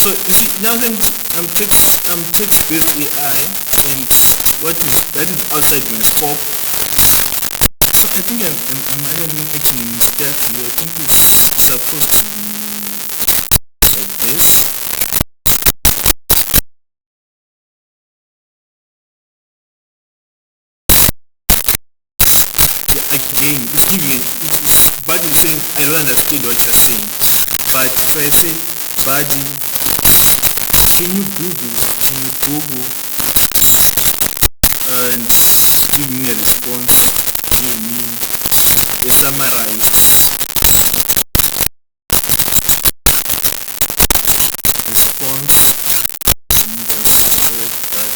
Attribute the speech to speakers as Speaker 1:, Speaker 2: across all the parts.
Speaker 1: So you see, now then I'm text-based AI, and that is outside my scope. So I think I'm actually making mistakes here. I think it's supposed to be like this. Yeah, again, it's giving but you're saying I don't understand what you're saying. But if I say, buddy, can you Google and give me a response, give me a summarized response. Let me just drop that.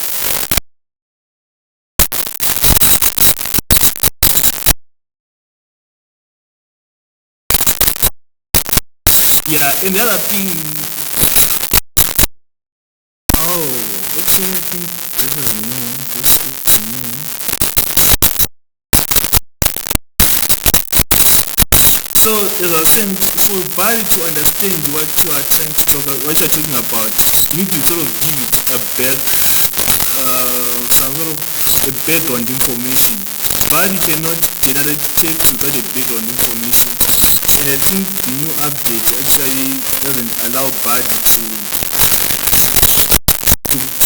Speaker 1: Yeah, and the other thing, actually I think this is new. So as I was saying, for body to understand what you are trying to talk about, what you're talking about, you need to sort of give it a some sort of a background information. Body cannot generate text without a background information. And I think the new update actually doesn't allow body to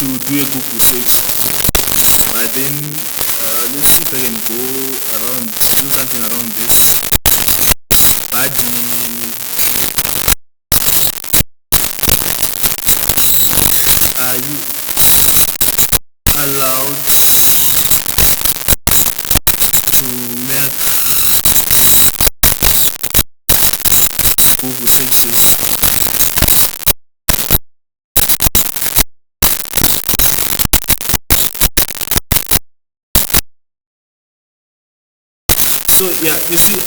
Speaker 1: do a Google search. But then let's see if I can go around, do something around this. Body, are you allowed to make Google searches? So yeah, you see,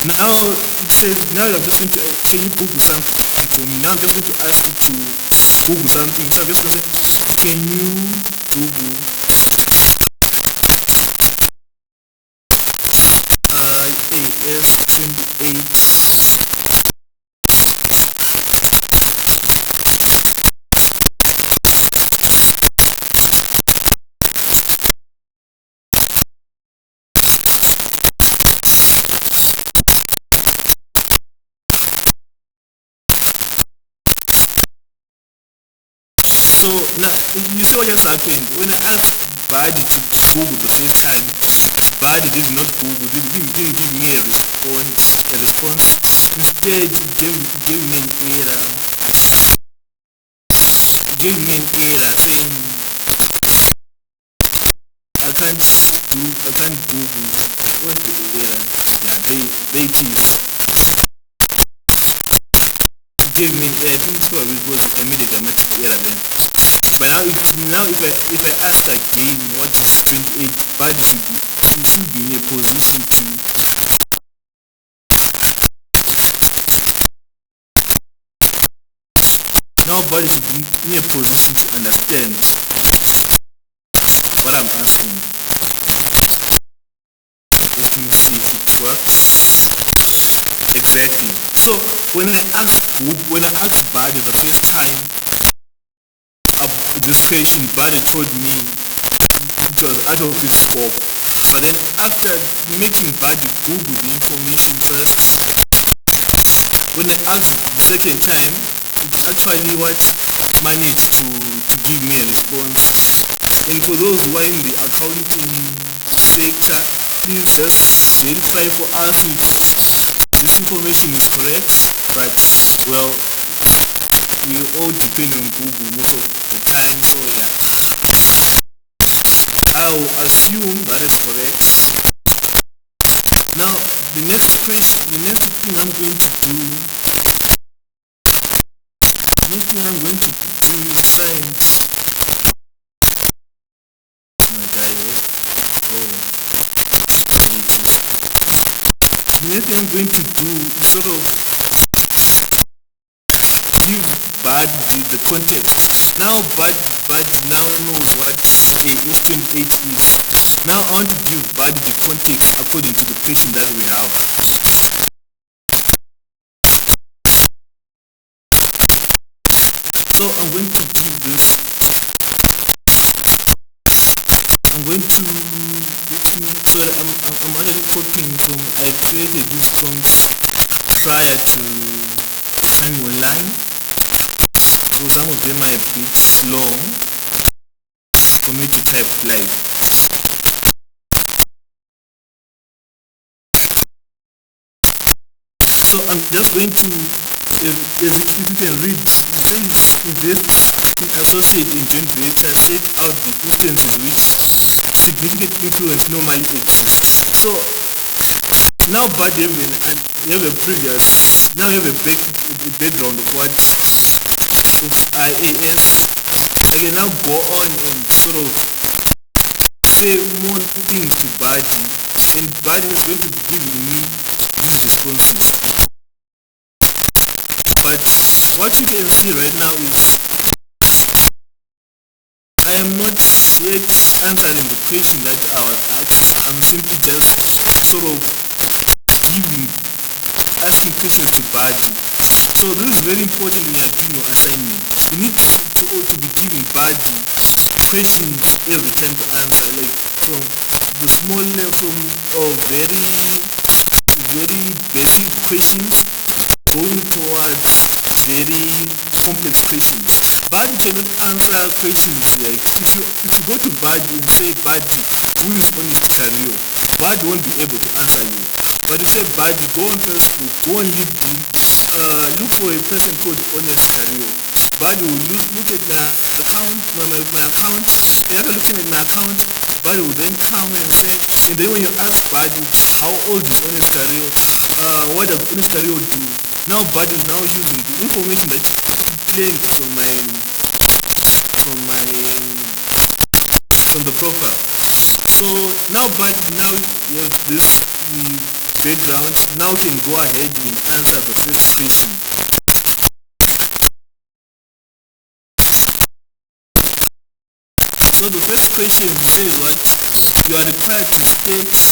Speaker 1: now it says, now I'm just going to, can you Google something for me? Now I'm just going to ask you to Google something. So I'm just going to say, can you Google AS28? So now you see what just happened when I asked Buddy to Google the first time. Buddy did not Google, didn't give me a response. Instead, it gave me an error. It gave me an error saying I can't Google. What's the error? Yeah, there it is. It gave me an error. I think it's probably because I made a dramatic error there. But now if I ask again what is 28, Buddy should be in a position to now Buddy should be in a position to understand what I'm asking. Let me see if it works. Exactly. So when I asked Buddy the first time this question, Buddy told me it was out of his scope. But then after making Buddy Google the information first, when I asked the second time, it actually managed to give me a response. And for those who are in the accounting sector, please just verify for us if this information is correct. But well, we all depend on Google most of the time, so yeah, I'll assume that is correct. Now the next thing I'm going to do is find my guy. The next thing I'm going to do is sort of give Buddy the context. Now Buddy now knows what a S28 is. Now I want to give Buddy the context according to the question that we have. So I'm going to do this. I'm going to sorry, I'm actually copying from, I created these prompts prior to signing online, so some of them are a bit long for me to type live. So I'm just going to, if you can read, it says invest in associate and joint venture, set out the instances which significant influence normally exists. So now but you have a previous, now you have a background of what of IAS. I can now go on and sort of say more things to Buddy, and Buddy is going to be giving me these responses. But what you can see right now is I am not yet answering the question that I was asked. I'm simply just sort of asking questions to Buddy. So this is very important when you are doing your assignment. You need to be giving Buddy questions every time to answer, like from the smaller, from very basic questions going towards very complex questions. Buddy cannot answer questions like if you go to Buddy and say, Buddy, who is honest career, Buddy won't be able to answer you. But you say, Buddy, go on Facebook, go on LinkedIn, look for a person called honest career. Buddy will look at my account, my account, and after looking at my account, Buddy will then come and say, and then when you ask Buddy, how old is honest career, what does honest career do? Now Buddy is now using the information that you claimed from the profile. So now Buddy, now you have this background, now can go ahead and answer the first question. So the first question says what? You are required to state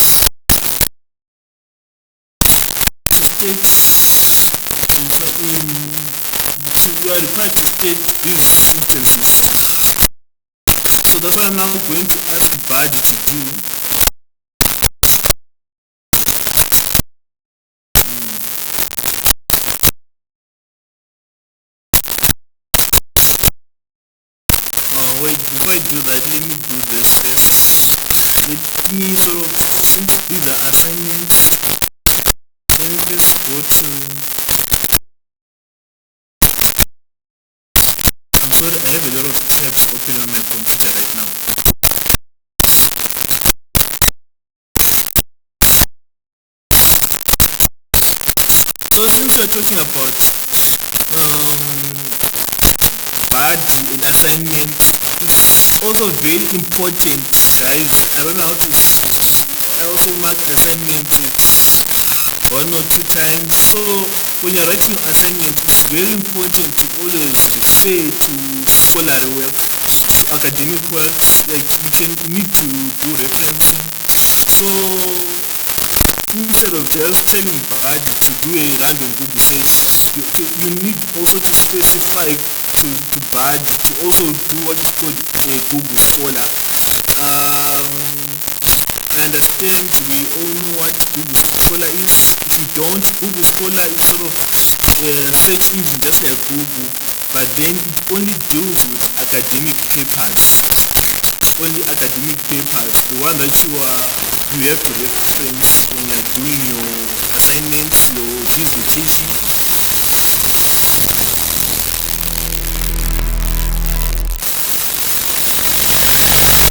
Speaker 1: you are required to state these instances. So that's what I'm now going to ask Buddy to do. Wait, before I do that, let me do this first. Let me sort of, since these are assignments, let me first go to, I'm sorry, I have a lot of tabs open on my computer right now. So since we're talking about Buddy in assignment, it's also very important, guys. I don't know how to I also mark assignments one or two times. So when you're writing your assignment, it's very important to always refer to scholarly work, to academic works. Like you need to do referencing. So instead of just telling Buddy to do a random Google search, you need also to specify to Buddy to also do what is called a Google Scholar. I understand we all know what Google Scholar is. If you don't, Google Scholar is sort of a search engine just like Google, but then it only deals with academic papers. Only academic papers, the one that you have to reference when you are doing your assignments, your dissertation.